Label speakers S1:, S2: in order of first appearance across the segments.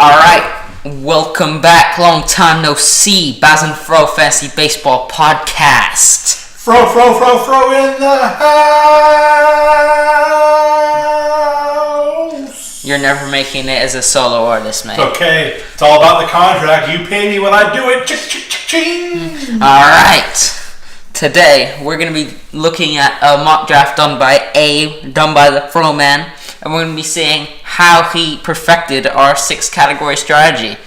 S1: Alright, welcome back. Long time no see. Bas And Fro Fantasy Baseball Podcast.
S2: Fro in the house.
S1: You're never making it as a solo artist, man.
S2: It's okay. It's all about the contract. You pay me when I do it. Ching.
S1: Alright. Today, we're going to be looking at a mock draft done by the Fro Man. And we're going to be seeing how he perfected our 6-category strategy.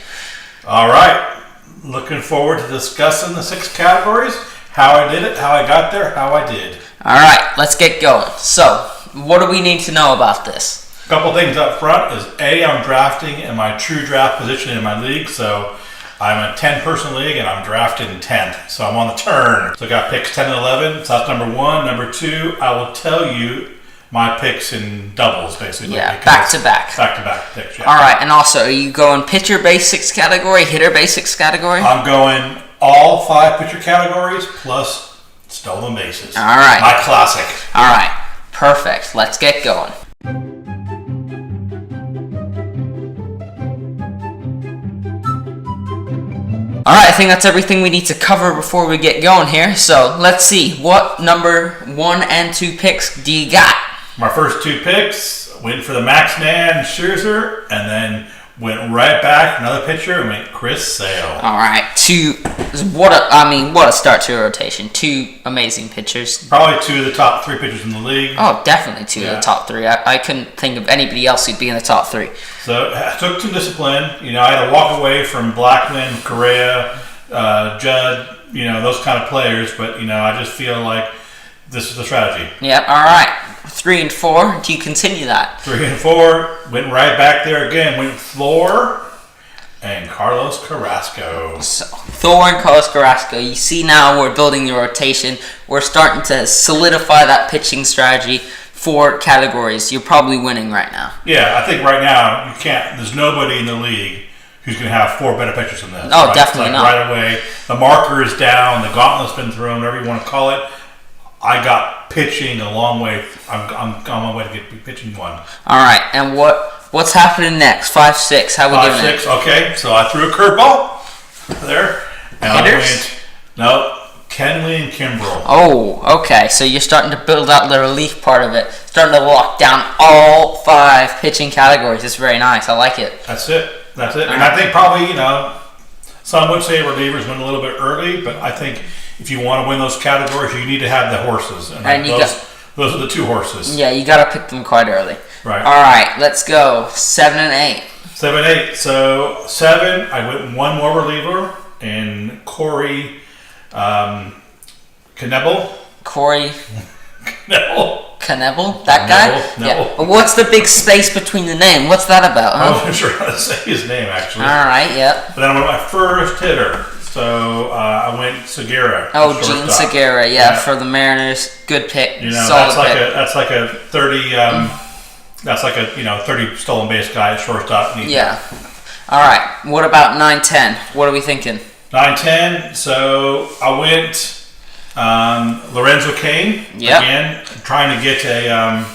S2: Alright. Looking forward to discussing the 6 categories. How I did it, how I got there, how I did.
S1: Alright, let's get going. So, what do we need to know about this?
S2: A couple things up front is I'm drafting in my true draft position in my league. So I'm a 10-person league and I'm drafted in 10th. So I'm on the turn. So I got picks 10 and 11. So that's number 1. Number 2, I will tell you my picks in doubles, basically.
S1: Yeah, back-to-back.
S2: Back-to-back picks, yeah.
S1: All right, and also, are you going pitcher-based 6 category, hitter-based 6 category?
S2: I'm going all 5 pitcher categories plus stolen bases.
S1: All right.
S2: My classic.
S1: All right, perfect. Let's get going. All right, I think that's everything we need to cover before we get going here. So let's see, what number 1 and 2 picks do you got?
S2: My first 2 picks went for the Max Man Scherzer, and then went right back another pitcher and went Chris Sale.
S1: All right, what a start to a rotation. 2 amazing pitchers.
S2: Probably 2 of the top 3 pitchers in the league.
S1: Oh, definitely 2 of the top 3. I couldn't think of anybody else who'd be in the top 3.
S2: So it took some discipline. I had to walk away from Blackman, Correa, Judd, those kind of players. But I just feel like this is the strategy.
S1: Yep. All right. 3 and 4. Do you continue that?
S2: 3 and 4 went right back there again. Went Thor and Carlos Carrasco.
S1: So, Thor and Carlos Carrasco. You see now we're building the rotation. We're starting to solidify that pitching strategy. 4 categories. You're probably winning right now.
S2: Yeah, I think right now you can't. There's nobody in the league who's going to have 4 better pitchers than this.
S1: Oh,
S2: right?
S1: definitely not.
S2: Right away, the marker is down. The gauntlet's been thrown. Whatever you want to call it. I got pitching a long way. I'm on my way to get pitching 1.
S1: All right, and what's happening next? 5, 6. How we doing?
S2: 5, 6. Okay, so I threw a curveball there. And
S1: Hitters?
S2: Kenley and Kimbrel.
S1: Oh, okay. So you're starting to build out the relief part of it. Starting to lock down all 5 pitching categories. It's very nice. I like it.
S2: That's it. And I think probably, some would say relievers went a little bit early, but I think if you want to win those categories, you need to have the horses. And those are the 2 horses.
S1: Yeah, you got to pick them quite early.
S2: Right.
S1: All right, let's go. 7 and 8.
S2: 7, 8. So 7, I went 1 more reliever in Corey Knebel.
S1: Corey Knebel? That
S2: Knebel,
S1: guy?
S2: Knebel.
S1: Yeah. What's the big space between the name? What's that about?
S2: I wasn't sure how to say his name, actually.
S1: All right, yep.
S2: But then I went my first hitter. So I went Segura.
S1: Oh, Gene Segura, yeah, for the Mariners. Good pick. Solid pick.
S2: That's like a 30. That's like a 30 stolen base guy at shortstop.
S1: Yeah. All right. What about 9-10? What are we thinking?
S2: 9-10. So I went Lorenzo Cain.
S1: Yep.
S2: Again, trying to get a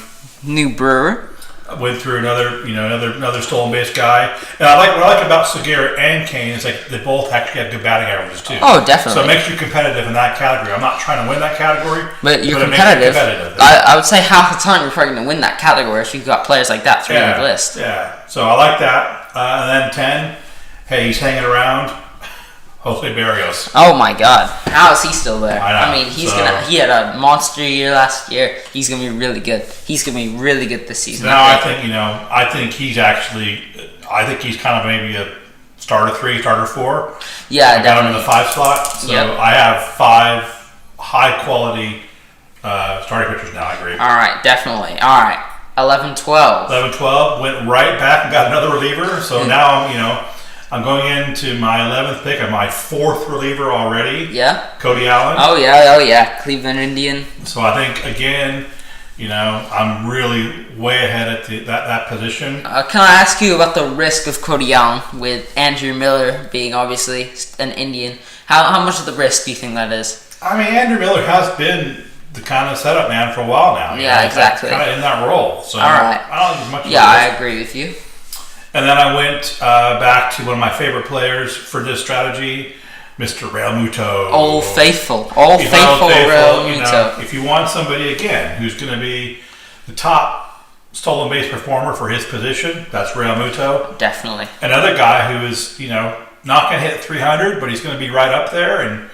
S1: new brewer.
S2: I went through another stolen base guy. And what I like about Segura and Cain is like they both actually have good batting averages too.
S1: Oh, definitely.
S2: So it makes you competitive in that category. I'm not trying to win that category,
S1: but you're
S2: competitive.
S1: I would say half the time you're probably going to win that category if you've got players like that through your list.
S2: Yeah. So I like that. And then 10. Hey, he's hanging around. Jose Barrios.
S1: Oh my God! How is he still there?
S2: I know.
S1: I mean, he had a monster year last year. He's gonna be really good. He's gonna be really good this season.
S2: Now I think he's kind of maybe a starter 3, starter 4.
S1: Yeah,
S2: I got him in the 5 slot. So I have 5 high quality starting pitchers now. I agree.
S1: All right, definitely. All right, 11, 12.
S2: 11, 12 went right back and got another reliever. So now I'm going into my 11th pick of my 4th reliever already.
S1: Yeah.
S2: Cody Allen.
S1: Oh yeah. Cleveland Indian.
S2: So I think again, I'm really way ahead at that position.
S1: Can I ask you about the risk of Cody Allen with Andrew Miller being obviously an Indian? How much of the risk do you think that is?
S2: I mean, Andrew Miller has been the kind of setup man for a while now.
S1: Yeah, exactly.
S2: Kind of in that role. So
S1: all right.
S2: I don't think as much.
S1: Yeah, I agree with you.
S2: And then I went back to one of my favorite players for this strategy, Mr. Real Muto.
S1: Old faithful Real Muto.
S2: If you want somebody, again, who's going to be the top stolen base performer for his position, that's Real Muto.
S1: Definitely.
S2: Another guy who is, not going to hit 300, but he's going to be right up there, and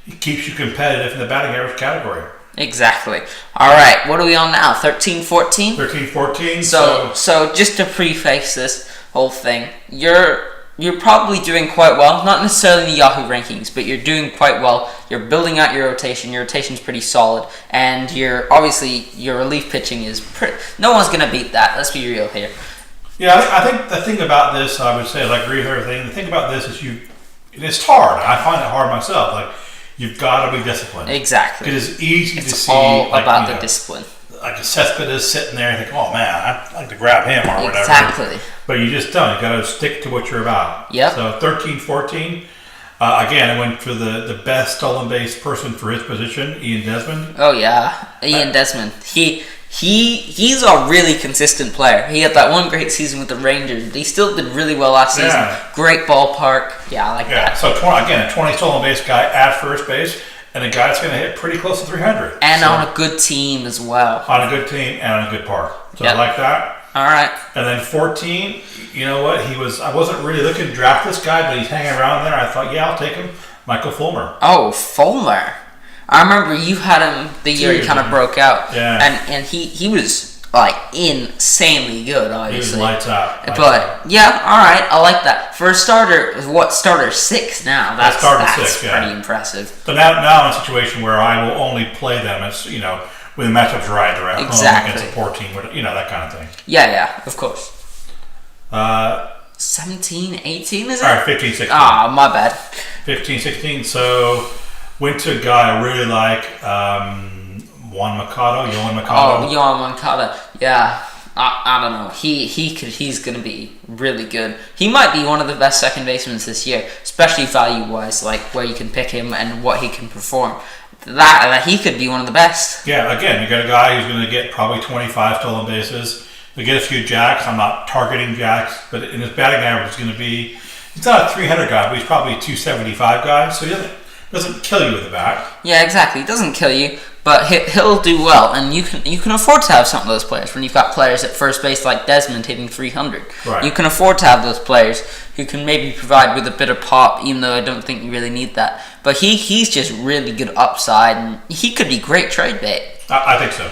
S2: he keeps you competitive in the batting average category.
S1: Exactly. All right, what are we on now? 13, 14?
S2: 13, 14.
S1: So just to preface this whole thing, you're probably doing quite well. Not necessarily in the Yahoo rankings, but you're doing quite well. You're building out your rotation. Your rotation's pretty solid, and your relief pitching is pretty. No one's gonna beat that. Let's be real here.
S2: Yeah, I think the thing about this, I would say, I agree with everything. The thing about this is it's hard. I find it hard myself. Like, you've got to be disciplined.
S1: Exactly.
S2: Because it's easy to see.
S1: It's all about the discipline.
S2: Like a Cespedes sitting there and think, oh man, I'd like to grab him or whatever.
S1: Exactly.
S2: But you just don't. You got to stick to what you're about.
S1: Yep.
S2: So 13, 14. Again, I went for the best stolen base person for his position, Ian Desmond.
S1: Oh yeah, Ian Desmond. He's a really consistent player. He had that one great season with the Rangers. He still did really well last season.
S2: Yeah.
S1: Great ballpark. Yeah, I like that.
S2: So again, a 20 stolen base guy at first base, and a guy that's going to hit pretty close to 300.
S1: And on a good team as well.
S2: On a good team and on a good park. So I like that.
S1: All right.
S2: And then 14, you know what? I wasn't really looking to draft this guy, but he's hanging around there. I thought, yeah, I'll take him. Michael Fulmer.
S1: Oh, Fulmer. I remember you had him the year he kind of broke out.
S2: Yeah.
S1: And he was like insanely good, obviously.
S2: He was lights out.
S1: Yeah, all right, I like that. For a starter, starter 6 now? That's pretty impressive.
S2: So now I'm in a situation where I will only play them as, when the matchup's right. They're at home against a poor team, that kind of thing.
S1: Yeah, of course. 17, 18, is it?
S2: All right, 15, 16.
S1: Ah, my bad.
S2: 15, 16. So went to a guy I really like, Yohan Mercado.
S1: Oh, Yohan Mercado. Yeah, I don't know. He's going to be really good. He might be one of the best second basemen this year, especially value-wise, like where you can pick him and what he can perform. That he could be one of the best.
S2: Yeah, again, you got a guy who's going to get probably 25 stolen bases. He'll get a few jacks. I'm not targeting jacks, but in his batting average, it's going to be. He's not a 300 guy, but he's probably a 275 guy, so he doesn't kill you with the bat.
S1: Yeah, exactly. He doesn't kill you, but he'll do well, and you can afford to have some of those players. When you've got players at first base like Desmond hitting 300,
S2: right.
S1: You can afford to have those players who can maybe provide with a bit of pop, even though I don't think you really need that. But he's just really good upside, and he could be great trade bait.
S2: I think so.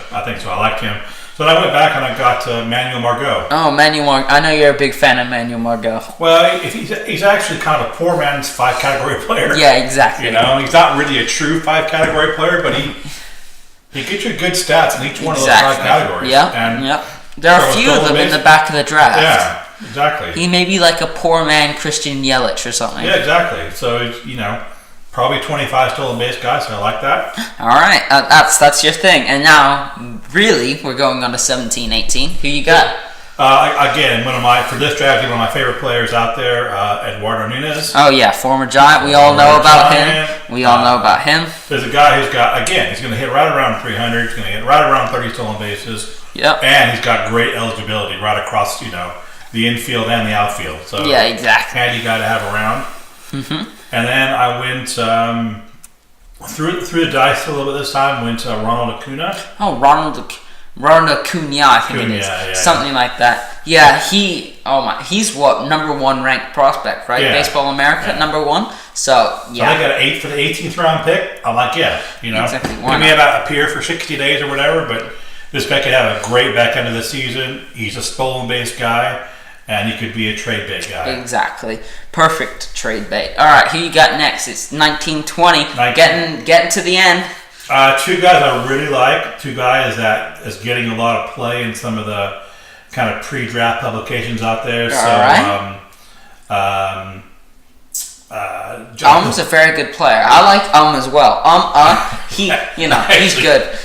S2: I liked him. So then I went back and I got Manuel Margot.
S1: Oh, Manuel Margot. I know you're a big fan of Manuel Margot.
S2: Well, he's actually kind of a poor man's 5-category player.
S1: Yeah, exactly.
S2: He's not really a true 5-category player, but he gets you good stats in each one of those 5 categories.
S1: Yep. There are a few of them in the back of the draft.
S2: Yeah, exactly.
S1: He may be like a poor man Christian Yelich or something.
S2: Yeah, exactly. So, probably 25 stolen base guys, so I like that.
S1: All right, that's your thing. And now, really, we're going on to 17, 18. Who you got?
S2: Again, for this strategy, one of my favorite players out there, Eduardo Nunez.
S1: Oh yeah, former Giant. We all know about him.
S2: There's a guy who's he's going to hit right around 300. He's going to hit right around 30 stolen bases.
S1: Yep.
S2: And he's got great eligibility right across, the infield and the outfield. So
S1: yeah, exactly.
S2: Handy guy to have around.
S1: Mm-hmm.
S2: And then I went through the dice a little bit this time. Went to Ronald Acuna.
S1: Oh, Ronald Acuna, I think it is.
S2: Yeah,
S1: something like that. Yeah, he's what, number 1 ranked prospect, right?
S2: Yeah.
S1: Baseball America, number 1. So yeah.
S2: So they got an 8 for the 18th round pick. I'm like,
S1: exactly.
S2: He may have appear for 60 days or whatever, but this guy could have a great back end of the season. He's a stolen base guy. And he could be a trade bait guy.
S1: Exactly. Perfect trade bait. All right, who you got next? It's 1920. Getting to the end.
S2: 2 guys I really like. 2 guys that is getting a lot of play in some of the kind of pre-draft publications out there.
S1: Um's a very good player. I like as well. He's good.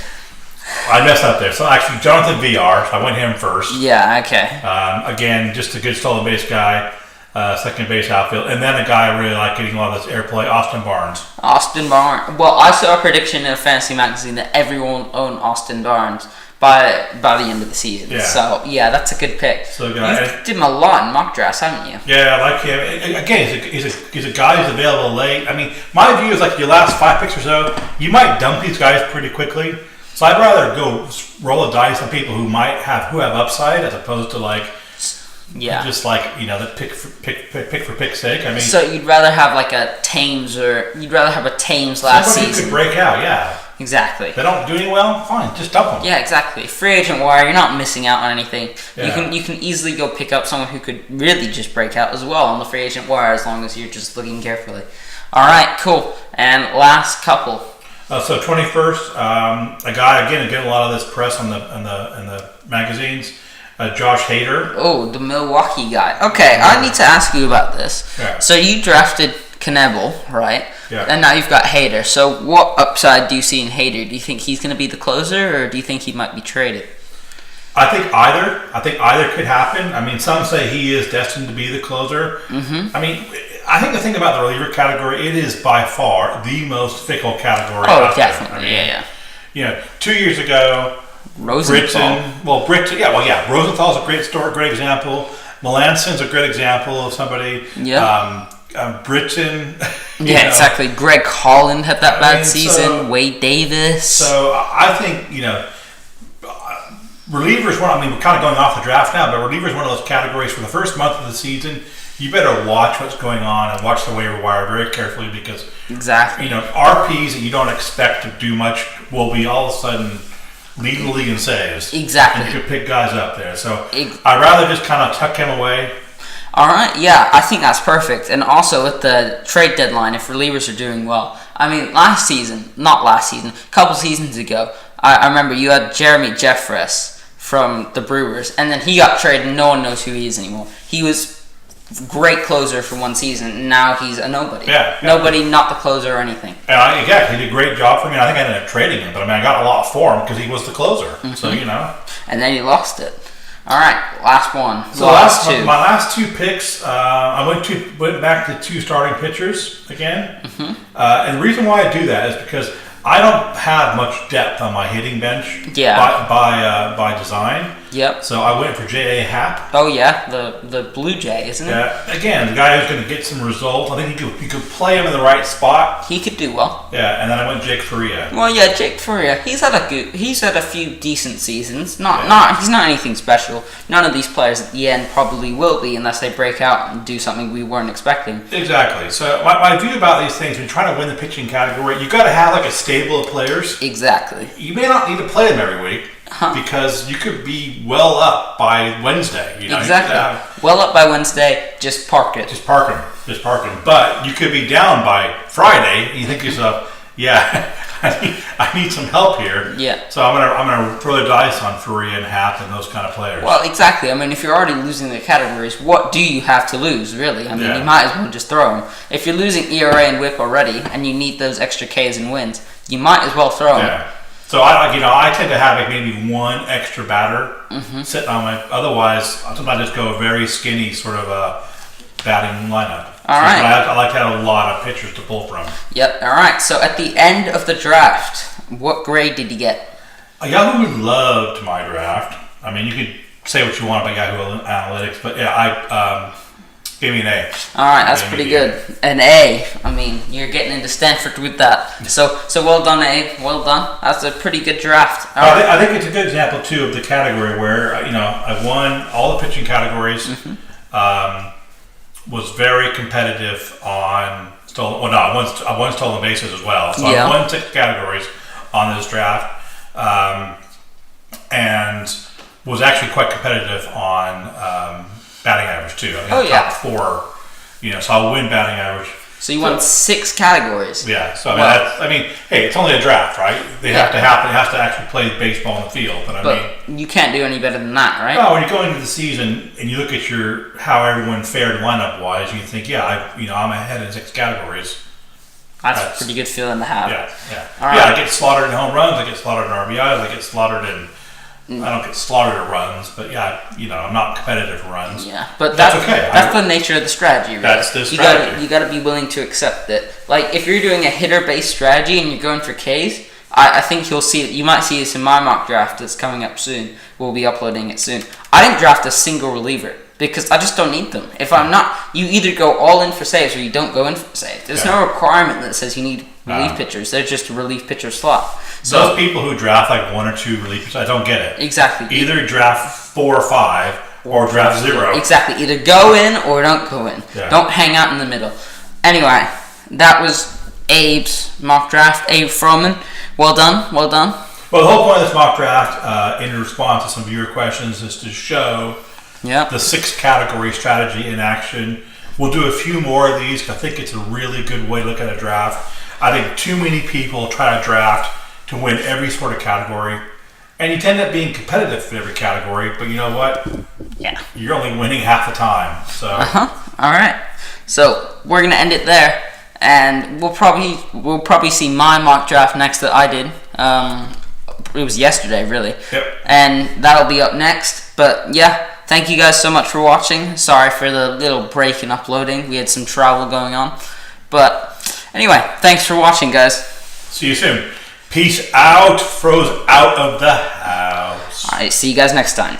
S2: I messed up there. So actually, Jonathan VR. So I went him first.
S1: Yeah. Okay.
S2: Again, just a good stolen base guy, second base outfield, and then a guy I really like getting a lot of this airplay, Austin Barnes.
S1: Well, I saw a prediction in a fantasy magazine that everyone owned Austin Barnes, by the end of the season.
S2: Yeah.
S1: So yeah, that's a good pick.
S2: So
S1: You've did him a lot in mock drafts, haven't you?
S2: Yeah, I like him. Again, he's a guy who's available late. I mean, my view is like your last 5 picks or so, you might dump these guys pretty quickly. So I'd rather go roll a dice on people who have upside as opposed to like.
S1: Yeah.
S2: Just like, the pick for pick's sake. I mean,
S1: so you'd rather have like a Thames last
S2: somebody
S1: season.
S2: Who could break out, yeah.
S1: Exactly.
S2: They don't do any well, fine, just dump them.
S1: Yeah, exactly. Free agent wire, you're not missing out on anything.
S2: Yeah.
S1: You can easily go pick up someone who could really just break out as well on the free agent wire as long as you're just looking carefully. All right, cool. And last couple.
S2: So 21st, a guy again getting a lot of this press in the magazines. Josh Hader.
S1: Oh, the Milwaukee guy. Okay, I need to ask you about this.
S2: Yeah.
S1: So you drafted Knebel, right?
S2: Yeah.
S1: And now you've got Hader. So what upside do you see in Hader? Do you think he's going to be the closer, or do you think he might be traded?
S2: I think either could happen. I mean, some say he is destined to be the closer. Mm-hmm. I mean, I think the thing about the reliever category, it is by far the most fickle category.
S1: Oh,
S2: out
S1: definitely.
S2: There. I mean, 2 years ago.
S1: Rosenthal.
S2: Rosenthal's a great example. Melancon's a great example of somebody.
S1: Yeah.
S2: Britton.
S1: Yeah, exactly. Greg Holland had that bad season. Wade Davis.
S2: So I think relievers. We're kind of going off the draft now, but relievers one of those categories for the first month of the season. You better watch what's going on and watch the waiver wire very carefully because
S1: exactly.
S2: RPs that you don't expect to do much will be all of a sudden. Lead the league in saves.
S1: Exactly.
S2: And you could pick guys up there. So I'd rather just kind of tuck him away.
S1: All right. Yeah, I think that's perfect. And also with the trade deadline, if relievers are doing well. I mean, a couple seasons ago, I remember you had Jeremy Jeffress from the Brewers, and then he got traded and no one knows who he is anymore. He was great closer for one season, and now he's a nobody.
S2: Yeah.
S1: Nobody, not the closer or anything.
S2: And he did a great job for me. I think I ended up trading him, but I got a lot for him because he was the closer. Mm-hmm. So,
S1: And then he lost it. All right, last one.
S2: So my last 2 picks, I went back to 2 starting pitchers again. Mm-hmm. And the reason why I do that is because I don't have much depth on my hitting bench by design.
S1: Yep.
S2: So I went for J.A. Happ.
S1: Oh, yeah, the Blue Jay, isn't it?
S2: Yeah. Again, the guy who's going to get some results. I think you could play him in the right spot.
S1: He could do well.
S2: Yeah, and then I went Jake Faria.
S1: Well, yeah, Jake Faria. He's had a few decent seasons. He's not anything special. None of these players at the end probably will be unless they break out and do something we weren't expecting.
S2: Exactly. So my view about these things, when you're trying to win the pitching category, you got to have like a stable of players.
S1: Exactly.
S2: You may not need to play them every week. Because you could be well up by Wednesday.
S1: Exactly. Well up by Wednesday, just park it.
S2: Just park them. But you could be down by Friday, and you think to yourself, yeah, I need some help here.
S1: Yeah.
S2: So I'm gonna throw the dice on Faria and Happ and those kind of players.
S1: Well, exactly. I mean, if you're already losing the categories, what do you have to lose, really? I mean, you might as well just throw them. If you're losing ERA and WHIP already, and you need those extra Ks and wins, you might as well throw them.
S2: Yeah. So I tend to have maybe one extra batter sitting on my. Otherwise, I sometimes just go a very skinny sort of a batting lineup.
S1: All right.
S2: I like to have a lot of pitchers to pull from.
S1: Yep. All right. So at the end of the draft, what grade did you get?
S2: Yahoo loved my draft. I mean, you could say what you want about Yahoo Analytics, but yeah, I gave me an A.
S1: All right, that's pretty good. An A. I mean, you're getting into Stanford with that. So well done, A. Well done. That's a pretty good draft.
S2: I think it's a good example too of the category where I won all the pitching categories. Mm-hmm. Was very competitive on stolen. Well, no, I won stolen bases as well. So I won 6 categories on this draft, and was actually quite competitive on batting average too. I mean, top 4. So I'll win batting average.
S1: So you won 6 categories.
S2: Yeah. So I mean, hey, it's only a draft, right? They have to happen. It has to actually play baseball in the field. But I mean,
S1: you can't do any better than that, right?
S2: No, when you go into the season and you look at how everyone fared lineup wise, you think, I'm ahead in 6 categories.
S1: That's a pretty good feeling to have.
S2: Yeah.
S1: All right.
S2: I get slaughtered in home runs. I get slaughtered in RBIs. I get slaughtered in. I don't get slaughtered at runs, but I'm not competitive at runs.
S1: Yeah, but
S2: that's okay.
S1: That's the nature of the strategy, right?
S2: That's the strategy.
S1: You got to be willing to accept it. Like if you're doing a hitter-based strategy and you're going for Ks, I think you'll see it. You might see this in my mock draft that's coming up soon. We'll be uploading it soon. I didn't draft a single reliever because I just don't need them. If I'm not, you either go all in for saves or you don't go in for saves. There's no requirement that says you need relief pitchers. They're just a relief pitcher slot. So
S2: those people who draft like 1 or 2 relief pitchers, I don't get it.
S1: Exactly.
S2: Either draft 4 or 5 or draft 0.
S1: Exactly. Either go in or don't go in.
S2: Yeah.
S1: Don't hang out in the middle. Anyway, that was Abe's mock draft. Abe Froman. Well done. Well done.
S2: Well, the whole point of this mock draft, in response to some viewer questions, is to show the 6 category strategy in action. We'll do a few more of these because I think it's a really good way to look at a draft. I think too many people try to draft to win every sort of category, and you end up being competitive in every category, but you know what?
S1: Yeah.
S2: You're only winning half the time. So.
S1: All right. So we're gonna end it there, and we'll probably see my mock draft next that I did. It was yesterday, really.
S2: Yep.
S1: And that'll be up next. But yeah, thank you guys so much for watching. Sorry for the little break in uploading. We had some travel going on. But anyway, thanks for watching, guys.
S2: See you soon. Peace out. Fro's out of the house.
S1: All right, see you guys next time.